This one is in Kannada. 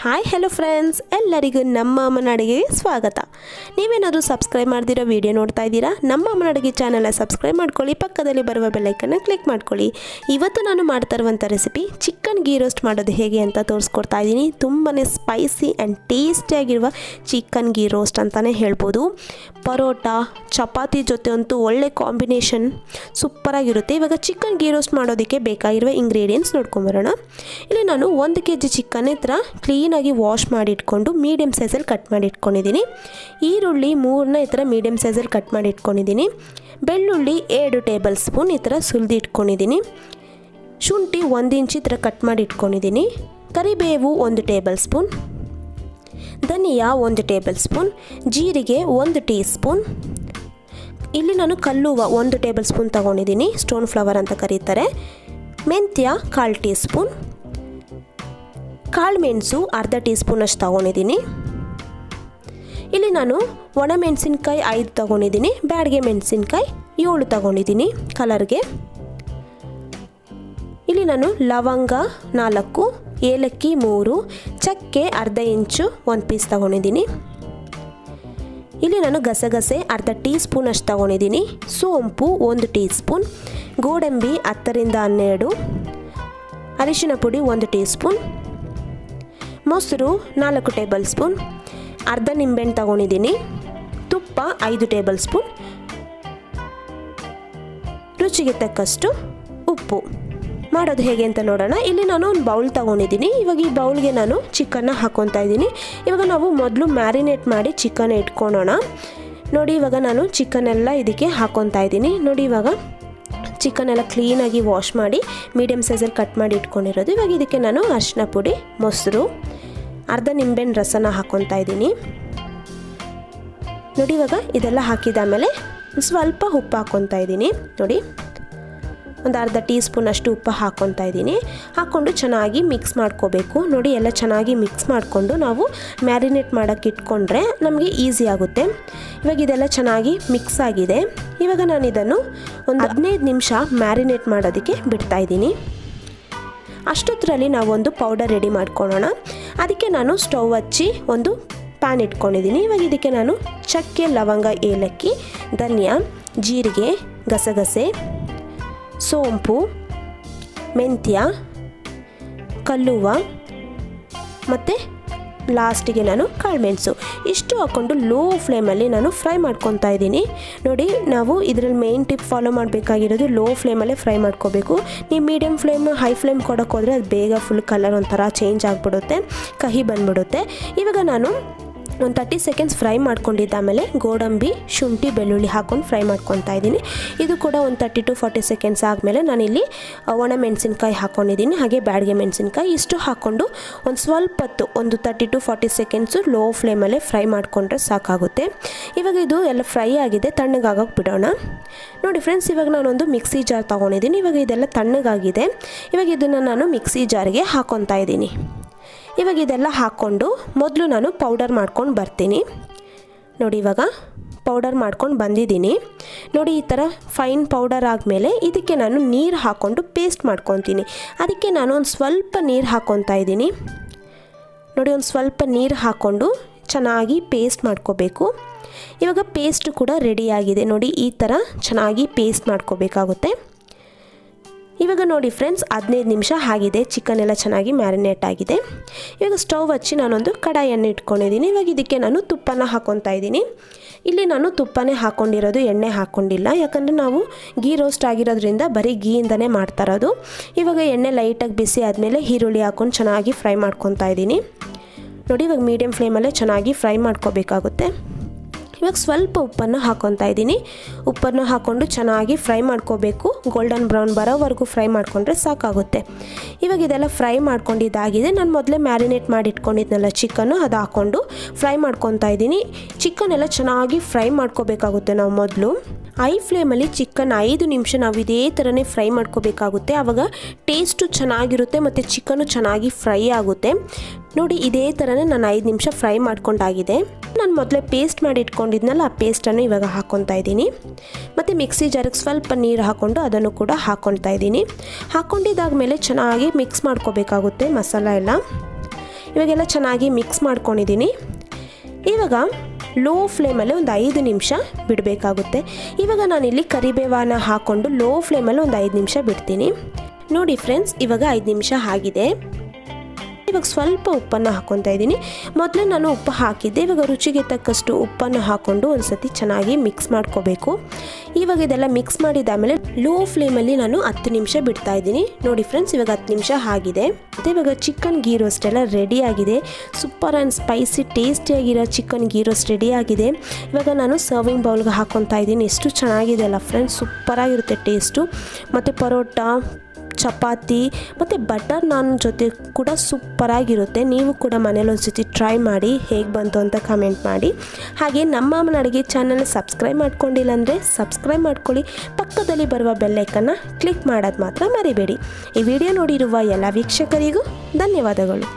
ಹಾಯ್ ಹೆಲೋ ಫ್ರೆಂಡ್ಸ್, ಎಲ್ಲರಿಗೂ ನಮ್ಮ ಅಮ್ಮನ ಅಡುಗೆಗೆ ಸ್ವಾಗತ. ನೀವೇನಾದರೂ ಸಬ್ಸ್ಕ್ರೈಬ್ ಮಾಡ್ದಿರೋ ವಿಡಿಯೋ ನೋಡ್ತಾ ಇದ್ದೀರಾ, ನಮ್ಮ ಅಮ್ಮನ ಅಡುಗೆ ಚಾನಲ್ನ ಸಬ್ಸ್ಕ್ರೈಬ್ ಮಾಡ್ಕೊಳ್ಳಿ, ಪಕ್ಕದಲ್ಲಿ ಬರುವ ಬೆಲ್ಲೈಕನ್ನ ಕ್ಲಿಕ್ ಮಾಡ್ಕೊಳ್ಳಿ. ಇವತ್ತು ನಾನು ಮಾಡ್ತಾ ಇರುವಂಥ ರೆಸಿಪಿ ಚಿಕನ್ ಗೀ ರೋಸ್ಟ್ ಮಾಡೋದು ಹೇಗೆ ಅಂತ ತೋರಿಸ್ಕೊಡ್ತಾ ಇದ್ದೀನಿ. ತುಂಬಾ ಸ್ಪೈಸಿ ಆ್ಯಂಡ್ ಟೇಸ್ಟಿಯಾಗಿರುವ ಚಿಕನ್ ಗೀ ರೋಸ್ಟ್ ಅಂತಲೇ ಹೇಳ್ಬೋದು. ಪರೋಟ ಚಪಾತಿ ಜೊತೆ ಅಂತೂ ಒಳ್ಳೆ ಕಾಂಬಿನೇಷನ್, ಸೂಪರಾಗಿರುತ್ತೆ. ಇವಾಗ ಚಿಕನ್ ಗೀ ರೋಸ್ಟ್ ಮಾಡೋದಕ್ಕೆ ಬೇಕಾಗಿರುವ ಇಂಗ್ರೀಡಿಯೆಂಟ್ಸ್ ನೋಡ್ಕೊಂಬರೋಣ. ಇಲ್ಲಿ ನಾನು 1 kg ಚಿಕನ್ ಹತ್ರ ಕ್ಲೀನಾಗಿ ವಾಶ್ ಮಾಡಿ ಇಟ್ಕೊಂಡು ಮೀಡಿಯಮ್ ಸೈಜಲ್ಲಿ ಕಟ್ ಮಾಡಿ ಇಟ್ಕೊಂಡಿದ್ದೀನಿ. ಈರುಳ್ಳಿ 3 ಈ ಥರ ಮೀಡಿಯಮ್ ಸೈಜಲ್ಲಿ ಕಟ್ ಮಾಡಿ ಇಟ್ಕೊಂಡಿದ್ದೀನಿ. ಬೆಳ್ಳುಳ್ಳಿ 2 ಟೇಬಲ್ ಸ್ಪೂನ್ ಈ ಥರ ಸುಲಿದು ಇಟ್ಕೊಂಡಿದ್ದೀನಿ. ಶುಂಠಿ 1 ಇಂಚ್ ಈ ಥರ ಕಟ್ ಮಾಡಿ ಇಟ್ಕೊಂಡಿದ್ದೀನಿ. ಕರಿಬೇವು 1 ಟೇಬಲ್ ಸ್ಪೂನ್, ಧನಿಯಾ 1 ಟೇಬಲ್ ಸ್ಪೂನ್, ಜೀರಿಗೆ 1 ಟೀ ಸ್ಪೂನ್. ಇಲ್ಲಿ ನಾನು ಕಲ್ಲುವ 1 ಟೇಬಲ್ ಸ್ಪೂನ್ ತೊಗೊಂಡಿದ್ದೀನಿ, ಸ್ಟೋನ್ ಫ್ಲವರ್ ಅಂತ ಕರೀತಾರೆ. ಮೆಂತ್ಯ 1/4 ಟೀ ಸ್ಪೂನ್, ಕಾಳು ಮೆಣಸು 1/2 ಟೀ ಸ್ಪೂನ್ ಅಷ್ಟು ತೊಗೊಂಡಿದ್ದೀನಿ. ಇಲ್ಲಿ ನಾನು ಒಣಮೆಣಸಿನ್ಕಾಯಿ 5 ತೊಗೊಂಡಿದ್ದೀನಿ, ಬ್ಯಾಡಗೆ ಮೆಣಸಿನ್ಕಾಯಿ 7 ತೊಗೊಂಡಿದ್ದೀನಿ ಕಲರ್ಗೆ. ಇಲ್ಲಿ ನಾನು ಲವಂಗ 4, ಏಲಕ್ಕಿ 3, ಚಕ್ಕೆ 1/2 ಇಂಚು 1 ಪೀಸ್ ತೊಗೊಂಡಿದ್ದೀನಿ. ಇಲ್ಲಿ ನಾನು ಗಸಗಸೆ 1/2 ಟೀ ಸ್ಪೂನ್ ಅಷ್ಟು ತೊಗೊಂಡಿದ್ದೀನಿ. ಸೋಂಪು 1 ಟೀ ಸ್ಪೂನ್, ಗೋಡಂಬಿ 10 ರಿಂದ 12, ಅರಿಶಿನ ಪುಡಿ 1 ಟೀ ಸ್ಪೂನ್, ಮೊಸರು 4 ಟೇಬಲ್ ಸ್ಪೂನ್, ಅರ್ಧ ನಿಂಬೆಹಣ್ಣು ತೊಗೊಂಡಿದ್ದೀನಿ. ತುಪ್ಪ 5 ಟೇಬಲ್ ಸ್ಪೂನ್, ರುಚಿಗೆ ತಕ್ಕಷ್ಟು ಉಪ್ಪು. ಮಾಡೋದು ಹೇಗೆ ಅಂತ ನೋಡೋಣ. ಇಲ್ಲಿ ನಾನು ಒಂದು ಬೌಲ್ ತೊಗೊಂಡಿದ್ದೀನಿ. ಇವಾಗ ಈ ಬೌಲ್ಗೆ ನಾನು ಚಿಕನ್ನ ಹಾಕ್ಕೊತಾ ಇದ್ದೀನಿ. ಇವಾಗ ನಾವು ಮೊದಲು ಮ್ಯಾರಿನೇಟ್ ಮಾಡಿ ಚಿಕನ್ ಇಟ್ಕೊಳ್ಳೋಣ. ನೋಡಿ, ಇವಾಗ ನಾನು ಚಿಕನ್ ಎಲ್ಲ ಇದಕ್ಕೆ ಹಾಕ್ಕೊತಾ ಇದ್ದೀನಿ. ನೋಡಿ, ಇವಾಗ ಚಿಕನ್ ಎಲ್ಲ ಕ್ಲೀನಾಗಿ ವಾಶ್ ಮಾಡಿ ಮೀಡಿಯಮ್ ಸೈಜಲ್ಲಿ ಕಟ್ ಮಾಡಿ ಇಟ್ಕೊಂಡಿರೋದು. ಇವಾಗ ಇದಕ್ಕೆ ನಾನು ಅರಿಶಿನ ಪುಡಿ, ಮೊಸರು, ಅರ್ಧ ನಿಂಬೆಹಣ್ಣು ರಸನ ಹಾಕ್ಕೊತಾ ಇದ್ದೀನಿ. ನೋಡಿ, ಇವಾಗ ಇದೆಲ್ಲ ಹಾಕಿದಾದಮೇಲೆ ಸ್ವಲ್ಪ ಉಪ್ಪು ಹಾಕ್ಕೊತಾ ಇದ್ದೀನಿ. ನೋಡಿ, ಒಂದು ಅರ್ಧ ಟೀ ಸ್ಪೂನ್ ಅಷ್ಟು ಉಪ್ಪು ಹಾಕ್ಕೊತಾ ಇದ್ದೀನಿ. ಹಾಕ್ಕೊಂಡು ಚೆನ್ನಾಗಿ ಮಿಕ್ಸ್ ಮಾಡ್ಕೋಬೇಕು. ನೋಡಿ, ಎಲ್ಲ ಚೆನ್ನಾಗಿ ಮಿಕ್ಸ್ ಮಾಡಿಕೊಂಡು ನಾವು ಮ್ಯಾರಿನೇಟ್ ಮಾಡೋಕ್ಕೆ ಇಟ್ಕೊಂಡ್ರೆ ನಮಗೆ ಈಸಿ ಆಗುತ್ತೆ. ಇವಾಗ ಇದೆಲ್ಲ ಚೆನ್ನಾಗಿ ಮಿಕ್ಸ್ ಆಗಿದೆ. ಇವಾಗ ನಾನು ಇದನ್ನು ಒಂದು 15 ನಿಮಿಷ ಮ್ಯಾರಿನೇಟ್ ಮಾಡೋದಕ್ಕೆ ಬಿಡ್ತಾ ಇದ್ದೀನಿ. ಅಷ್ಟೊತ್ತರಲ್ಲಿ ನಾವೊಂದು ಪೌಡರ್ ರೆಡಿ ಮಾಡ್ಕೊಳ್ಳೋಣ. ಅದಕ್ಕೆ ನಾನು ಸ್ಟವ್ ಹಚ್ಚಿ ಒಂದು ಪ್ಯಾನ್ ಇಟ್ಕೊಂಡಿದ್ದೀನಿ. ಇವಾಗ ಇದಕ್ಕೆ ನಾನು ಚಕ್ಕೆ, ಲವಂಗ, ಏಲಕ್ಕಿ, ಧನಿಯಾ, ಜೀರಿಗೆ, ಗಸಗಸೆ, ಸೋಂಪು, ಮೆಂತ್ಯ, ಕಲ್ಲುವ ಮತ್ತು ಲಾಸ್ಟಿಗೆ ನಾನು ಕಾಳುಮೆಣಸು ಇಷ್ಟು ಹಾಕ್ಕೊಂಡು ಲೋ ಫ್ಲೇಮಲ್ಲಿ ನಾನು ಫ್ರೈ ಮಾಡ್ಕೊತಾ ಇದ್ದೀನಿ. ನೋಡಿ, ನಾವು ಇದರಲ್ಲಿ ಮೇನ್ ಟಿಪ್ ಫಾಲೋ ಮಾಡಬೇಕಾಗಿರೋದು ಲೋ ಫ್ಲೇಮಲ್ಲೇ ಫ್ರೈ ಮಾಡ್ಕೋಬೇಕು. ನೀವು ಮೀಡಿಯಮ್ ಫ್ಲೇಮ್, ಹೈ ಫ್ಲೇಮ್ ಕೊಡೋಕೆ ಹೋದರೆ ಅದು ಬೇಗ ಫುಲ್ ಕಲರ್ ಒಂಥರ ಚೇಂಜ್ ಆಗಿಬಿಡುತ್ತೆ, ಕಹಿ ಬಂದುಬಿಡುತ್ತೆ. ಇವಾಗ ನಾನು ಒಂದು 30 ಸೆಕೆಂಡ್ಸ್ ಫ್ರೈ ಮಾಡ್ಕೊಂಡಿದ್ದಾಮೇಲೆ ಗೋಡಂಬಿ, ಶುಂಠಿ, ಬೆಳ್ಳುಳ್ಳಿ ಹಾಕ್ಕೊಂಡು ಫ್ರೈ ಮಾಡ್ಕೊತಾ ಇದ್ದೀನಿ. ಇದು ಕೂಡ ಒಂದು 30 to 40 ಸೆಕೆಂಡ್ಸ್ ಆದಮೇಲೆ ನಾನಿಲ್ಲಿ ಒಣ ಮೆಣಸಿನ್ಕಾಯಿ ಹಾಕ್ಕೊಂಡಿದ್ದೀನಿ, ಹಾಗೆ ಬ್ಯಾಡಗೆ ಮೆಣಸಿನ್ಕಾಯಿ ಇಷ್ಟು ಹಾಕ್ಕೊಂಡು ಒಂದು ಸ್ವಲ್ಪ ಹೊತ್ತು, ಒಂದು 30 to 40 ಸೆಕೆಂಡ್ಸು ಲೋ ಫ್ಲೇಮಲ್ಲೇ ಫ್ರೈ ಮಾಡಿಕೊಂಡ್ರೆ ಸಾಕಾಗುತ್ತೆ. ಇವಾಗ ಇದು ಎಲ್ಲ ಫ್ರೈ ಆಗಿದೆ, ತಣ್ಣಗಾಗೋಕೆ ಬಿಡೋಣ. ನೋಡಿ ಫ್ರೆಂಡ್ಸ್, ಇವಾಗ ನಾನೊಂದು ಮಿಕ್ಸಿ ಜಾರ್ ತೊಗೊಂಡಿದ್ದೀನಿ. ಇವಾಗ ಇದೆಲ್ಲ ತಣ್ಣಗಾಗಿದೆ. ಇವಾಗ ಇದನ್ನು ನಾನು ಮಿಕ್ಸಿ ಜಾರ್ಗೆ ಹಾಕ್ಕೊತಾ ಇದ್ದೀನಿ. ಇವಾಗ ಇದೆಲ್ಲ ಹಾಕ್ಕೊಂಡು ಮೊದಲು ನಾನು ಪೌಡರ್ ಮಾಡ್ಕೊಂಡು ಬರ್ತೀನಿ. ನೋಡಿ, ಇವಾಗ ಪೌಡರ್ ಮಾಡ್ಕೊಂಡು ಬಂದಿದ್ದೀನಿ. ನೋಡಿ, ಈ ಥರ ಫೈನ್ ಪೌಡರ್ ಆದಮೇಲೆ ಇದಕ್ಕೆ ನಾನು ನೀರು ಹಾಕ್ಕೊಂಡು ಪೇಸ್ಟ್ ಮಾಡ್ಕೊತೀನಿ. ಅದಕ್ಕೆ ನಾನು ಒಂದು ಸ್ವಲ್ಪ ನೀರು ಹಾಕ್ಕೊತಾ ಇದ್ದೀನಿ. ನೋಡಿ, ಒಂದು ಸ್ವಲ್ಪ ನೀರು ಹಾಕ್ಕೊಂಡು ಚೆನ್ನಾಗಿ ಪೇಸ್ಟ್ ಮಾಡ್ಕೋಬೇಕು. ಇವಾಗ ಪೇಸ್ಟ್ ಕೂಡ ರೆಡಿಯಾಗಿದೆ. ನೋಡಿ, ಈ ಥರ ಚೆನ್ನಾಗಿ ಪೇಸ್ಟ್ ಮಾಡ್ಕೋಬೇಕಾಗುತ್ತೆ. ಇವಾಗ ನೋಡಿ ಫ್ರೆಂಡ್ಸ್, 15 ನಿಮಿಷ ಆಗಿದೆ, ಚಿಕನ್ ಎಲ್ಲ ಚೆನ್ನಾಗಿ ಮ್ಯಾರಿನೇಟ್ ಆಗಿದೆ. ಇವಾಗ ಸ್ಟವ್ ಹಚ್ಚಿ ನಾನೊಂದು ಕಡಾಯಿಯನ್ನು ಇಟ್ಕೊಂಡಿದ್ದೀನಿ. ಇವಾಗ ಇದಕ್ಕೆ ನಾನು ತುಪ್ಪನ ಹಾಕ್ಕೊತಾ ಇದ್ದೀನಿ. ಇಲ್ಲಿ ನಾನು ತುಪ್ಪನೇ ಹಾಕ್ಕೊಂಡಿರೋದು, ಎಣ್ಣೆ ಹಾಕ್ಕೊಂಡಿಲ್ಲ. ಯಾಕಂದರೆ ನಾವು ಗೀ ರೋಸ್ಟ್ ಆಗಿರೋದ್ರಿಂದ ಬರೀ ಗೀಯಿಂದನೇ ಮಾಡ್ತಾ ಇರೋದು. ಇವಾಗ ಎಣ್ಣೆ ಲೈಟಾಗಿ ಬಿಸಿ ಆದಮೇಲೆ ಈರುಳ್ಳಿ ಹಾಕ್ಕೊಂಡು ಚೆನ್ನಾಗಿ ಫ್ರೈ ಮಾಡ್ಕೊತಾ ಇದ್ದೀನಿ. ನೋಡಿ, ಇವಾಗ ಮೀಡಿಯಮ್ ಫ್ಲೇಮಲ್ಲೇ ಚೆನ್ನಾಗಿ ಫ್ರೈ ಮಾಡ್ಕೋಬೇಕಾಗುತ್ತೆ. ಇವಾಗ ಸ್ವಲ್ಪ ಉಪ್ಪನ್ನು ಹಾಕ್ಕೊತಾ ಇದ್ದೀನಿ. ಉಪ್ಪನ್ನು ಹಾಕ್ಕೊಂಡು ಚೆನ್ನಾಗಿ ಫ್ರೈ ಮಾಡ್ಕೋಬೇಕು. ಗೋಲ್ಡನ್ ಬ್ರೌನ್ ಬರೋವರೆಗೂ ಫ್ರೈ ಮಾಡಿಕೊಂಡ್ರೆ ಸಾಕಾಗುತ್ತೆ. ಇವಾಗ ಇದೆಲ್ಲ ಫ್ರೈ ಮಾಡ್ಕೊಂಡಿದ್ದಾಗಿದೆ. ನಾನು ಮೊದಲೇ ಮ್ಯಾರಿನೇಟ್ ಮಾಡಿ ಇಟ್ಕೊಂಡಿದ್ನಲ್ಲ ಚಿಕನ್ನು, ಅದು ಹಾಕ್ಕೊಂಡು ಫ್ರೈ ಮಾಡ್ಕೊತಾ ಇದ್ದೀನಿ. ಚಿಕನ್ ಎಲ್ಲ ಚೆನ್ನಾಗಿ ಫ್ರೈ ಮಾಡ್ಕೋಬೇಕಾಗುತ್ತೆ. ನಾವು ಮೊದಲು ಹೈ ಫ್ಲೇಮಲ್ಲಿ ಚಿಕನ್ 5 ನಿಮಿಷ ನಾವು ಇದೇ ಥರನೇ ಫ್ರೈ ಮಾಡ್ಕೋಬೇಕಾಗುತ್ತೆ. ಆವಾಗ ಟೇಸ್ಟು ಚೆನ್ನಾಗಿರುತ್ತೆ ಮತ್ತು ಚಿಕನ್ನು ಚೆನ್ನಾಗಿ ಫ್ರೈ ಆಗುತ್ತೆ. ನೋಡಿ, ಇದೇ ಥರನೇ ನಾನು 5 ನಿಮಿಷ ಫ್ರೈ ಮಾಡ್ಕೊಂಡಾಗಿದೆ. ನಾನು ಮೊದಲೇ ಪೇಸ್ಟ್ ಮಾಡಿ ಇಟ್ಕೊಂಡಿದ್ನಲ್ಲ, ಆ ಪೇಸ್ಟನ್ನು ಇವಾಗ ಹಾಕ್ಕೊತಾ ಇದ್ದೀನಿ. ಮತ್ತು ಮಿಕ್ಸಿ ಜಾರಿಗೆ ಸ್ವಲ್ಪ ನೀರು ಹಾಕ್ಕೊಂಡು ಅದನ್ನು ಕೂಡ ಹಾಕ್ಕೊತಾ ಇದ್ದೀನಿ. ಹಾಕ್ಕೊಂಡಿದ್ದಾದಮೇಲೆ ಚೆನ್ನಾಗಿ ಮಿಕ್ಸ್ ಮಾಡ್ಕೋಬೇಕಾಗುತ್ತೆ ಮಸಾಲ ಎಲ್ಲ. ಇವಾಗೆಲ್ಲ ಚೆನ್ನಾಗಿ ಮಿಕ್ಸ್ ಮಾಡ್ಕೊಂಡಿದ್ದೀನಿ. ಇವಾಗ ಲೋ ಫ್ಲೇಮಲ್ಲಿ ಒಂದು 5 ನಿಮಿಷ ಬಿಡಬೇಕಾಗುತ್ತೆ. ಇವಾಗ ನಾನಿಲ್ಲಿ ಕರಿಬೇವನ್ನು ಹಾಕ್ಕೊಂಡು ಲೋ ಫ್ಲೇಮಲ್ಲಿ ಒಂದು 5 ನಿಮಿಷ ಬಿಡ್ತೀನಿ. ನೋಡಿ ಫ್ರೆಂಡ್ಸ್, ಇವಾಗ 5 ನಿಮಿಷ ಆಗಿದೆ. ಇವಾಗ ಸ್ವಲ್ಪ ಉಪ್ಪನ್ನು ಹಾಕ್ಕೊತಾ ಇದ್ದೀನಿ. ಮೊದಲೇ ನಾನು ಉಪ್ಪು ಹಾಕಿದ್ದೆ. ಇವಾಗ ರುಚಿಗೆ ತಕ್ಕಷ್ಟು ಉಪ್ಪನ್ನು ಹಾಕ್ಕೊಂಡು ಒಂದು ಸತಿ ಚೆನ್ನಾಗಿ ಮಿಕ್ಸ್ ಮಾಡ್ಕೋಬೇಕು. ಇವಾಗ ಇದೆಲ್ಲ ಮಿಕ್ಸ್ ಮಾಡಿದಾದಮೇಲೆ ಲೋ ಫ್ಲೇಮಲ್ಲಿ ನಾನು 10 ನಿಮಿಷ ಬಿಡ್ತಾ ಇದ್ದೀನಿ. ನೋಡಿ ಫ್ರೆಂಡ್ಸ್, ಇವಾಗ 10 ನಿಮಿಷ ಆಗಿದೆ. ಮತ್ತು ಇವಾಗ ಚಿಕನ್ ಗೀ ರೋಸ್ಟ್ ಎಲ್ಲ ರೆಡಿ ಆಗಿದೆ. ಸೂಪರ್ ಆ್ಯಂಡ್ ಸ್ಪೈಸಿ ಟೇಸ್ಟಿಯಾಗಿರೋ ಚಿಕನ್ ಗೀ ರೋಸ್ಟ್ ರೆಡಿ ಆಗಿದೆ. ಇವಾಗ ನಾನು ಸರ್ವಿಂಗ್ ಬೌಲ್ಗೆ ಹಾಕ್ಕೊತಾ ಇದ್ದೀನಿ. ಎಷ್ಟು ಚೆನ್ನಾಗಿದೆ ಅಲ್ಲ ಫ್ರೆಂಡ್ಸ್, ಸೂಪರಾಗಿರುತ್ತೆ ಟೇಸ್ಟು. ಮತ್ತು ಪರೋಟ, ಚಪಾತಿ ಮತ್ತು ಬಟರ್ ನಾನ್ ಜೊತೆ ಕೂಡ ಸೂಪರಾಗಿರುತ್ತೆ. ನೀವು ಕೂಡ ಮನೇಲಿ ಒಂದು ಸತಿ ಟ್ರೈ ಮಾಡಿ, ಹೇಗೆ ಬಂತು ಅಂತ ಕಮೆಂಟ್ ಮಾಡಿ. ಹಾಗೆ ನಮ್ಮ ಅಮ್ಮನ ಅಡುಗೆ ಚಾನಲ್ ಸಬ್ಸ್ಕ್ರೈಬ್ ಮಾಡ್ಕೊಂಡಿಲ್ಲ ಅಂದರೆ ಸಬ್ಸ್ಕ್ರೈಬ್ ಮಾಡ್ಕೊಳ್ಳಿ. ಪಕ್ಕದಲ್ಲಿ ಬರುವ ಬೆಲ್ಲೈಕನ್ನ ಕ್ಲಿಕ್ ಮಾಡೋದು ಮಾತ್ರ ಮರಿಬೇಡಿ. ಈ ವಿಡಿಯೋ ನೋಡಿರುವ ಎಲ್ಲ ವೀಕ್ಷಕರಿಗೂ ಧನ್ಯವಾದಗಳು.